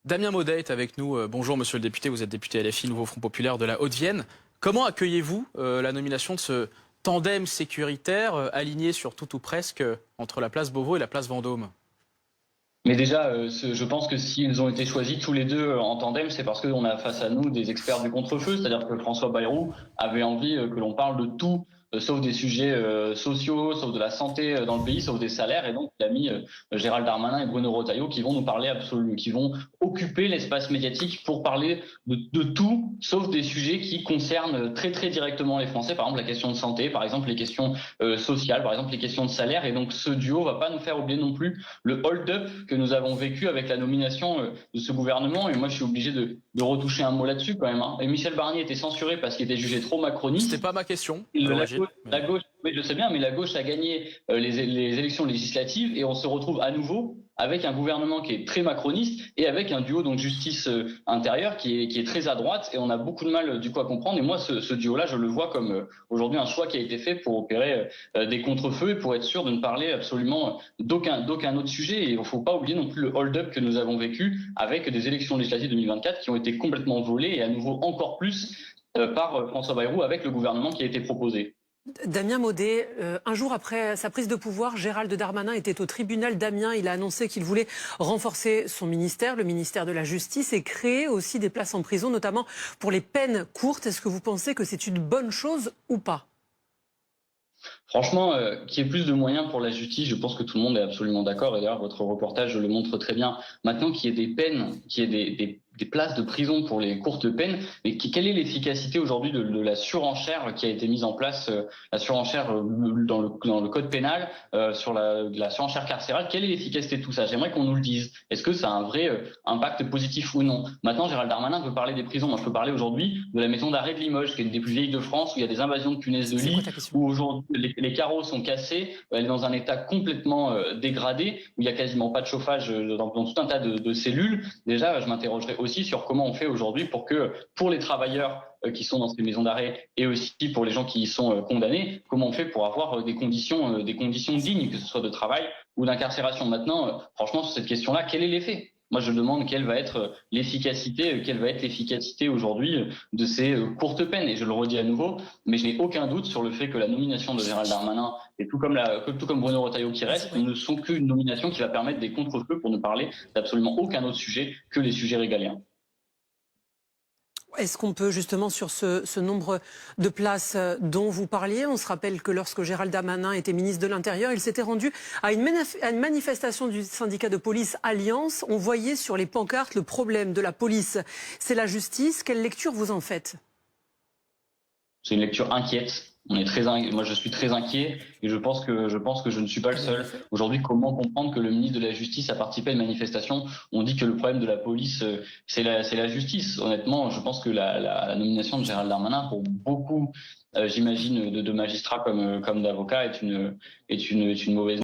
Damien Maudet est avec nous. Bonjour monsieur le député, vous êtes député LFI, Nouveau Front Populaire de la Haute-Vienne. Comment accueillez-vous la nomination de ce tandem sécuritaire aligné sur tout ou presque entre la place Beauvau et la place Vendôme? Mais déjà, je pense que s'ils ont été choisis tous les deux en tandem, c'est parce qu'on a face à nous des experts du contre-feu, c'est-à-dire que François Bayrou avait envie que l'on parle de tout, sauf des sujets sociaux, sauf de la santé dans le pays, sauf des salaires. Et donc, il a mis Gérald Darmanin et Bruno Retailleau qui vont nous parler absolument, qui vont occuper l'espace médiatique pour parler de tout, sauf des sujets qui concernent très très directement les Français. Par exemple, la question de santé, par exemple, les questions sociales, par exemple, les questions de salaire. Et donc, ce duo va pas nous faire oublier non plus le hold-up que nous avons vécu avec la nomination de ce gouvernement. Et moi, je suis obligé de retoucher un mot là-dessus quand même. Et Michel Barnier était censuré parce qu'il était jugé trop macroniste. C'était pas ma question. La gauche, oui, je sais bien, mais la gauche a gagné les élections législatives et on se retrouve à nouveau avec un gouvernement qui est très macroniste et avec un duo donc justice intérieure qui est très à droite, et on a beaucoup de mal du coup à comprendre. Et moi, ce duo-là, je le vois comme aujourd'hui un choix qui a été fait pour opérer des contre-feux et pour être sûr de ne parler absolument d'aucun autre sujet. Et il ne faut pas oublier non plus le hold-up que nous avons vécu avec des élections législatives 2024 qui ont été complètement volées, et à nouveau encore plus par François Bayrou avec le gouvernement qui a été proposé. Damien Maudet, un jour après sa prise de pouvoir, Gérald Darmanin était au tribunal d'Amiens. Il a annoncé qu'il voulait renforcer son ministère, le ministère de la Justice, et créer aussi des places en prison, notamment pour les peines courtes. Est-ce que vous pensez que c'est une bonne chose ou pas ? Franchement, qu'il y ait plus de moyens pour la justice, je pense que tout le monde est absolument d'accord. Et d'ailleurs, votre reportage le montre très bien. Maintenant, qu'il y ait des peines, qu'il y ait des places de prison pour les courtes peines, mais quelle est l'efficacité aujourd'hui de la surenchère qui a été mise en place, la surenchère dans le code pénal, sur la surenchère carcérale? Quelle est l'efficacité de tout ça? J'aimerais qu'on nous le dise. Est-ce que ça a un vrai impact positif ou non? Maintenant, Gérald Darmanin peut parler des prisons. Moi, je peux parler aujourd'hui de la maison d'arrêt de Limoges, qui est une des plus vieilles de France, où il y a des invasions de punaises de lit, où aujourd'hui les carreaux sont cassés, elle est dans un état complètement dégradé, où il n'y a quasiment pas de chauffage dans tout un tas de cellules. Déjà, je m'interrogerais aussi sur comment on fait aujourd'hui pour les travailleurs qui sont dans ces maisons d'arrêt, et aussi pour les gens qui y sont condamnés, comment on fait pour avoir des conditions dignes, que ce soit de travail ou d'incarcération. Maintenant, franchement, sur cette question-là, quel est l'effet? Moi, je demande quelle va être l'efficacité aujourd'hui de ces courtes peines. Et je le redis à nouveau, mais je n'ai aucun doute sur le fait que la nomination de Gérald Darmanin, et tout comme Bruno Retailleau qui reste, ne sont qu'une nomination qui va permettre des contre-feux pour ne parler d'absolument aucun autre sujet que les sujets régaliens. Est-ce qu'on peut justement sur ce nombre de places dont vous parliez, on se rappelle que lorsque Gérald Darmanin était ministre de l'Intérieur, il s'était rendu à une manifestation du syndicat de police Alliance. On voyait sur les pancartes le problème de la police, c'est la justice. Quelle lecture vous en faites? C'est une lecture inquiète. Moi, je suis très inquiet, et je pense que je ne suis pas le seul. Aujourd'hui, comment comprendre que le ministre de la Justice a participé à une manifestation? On dit que le problème de la police, c'est la justice. Honnêtement, je pense que la nomination de Gérald Darmanin, pour beaucoup, j'imagine, de magistrats comme d'avocats, est une mauvaise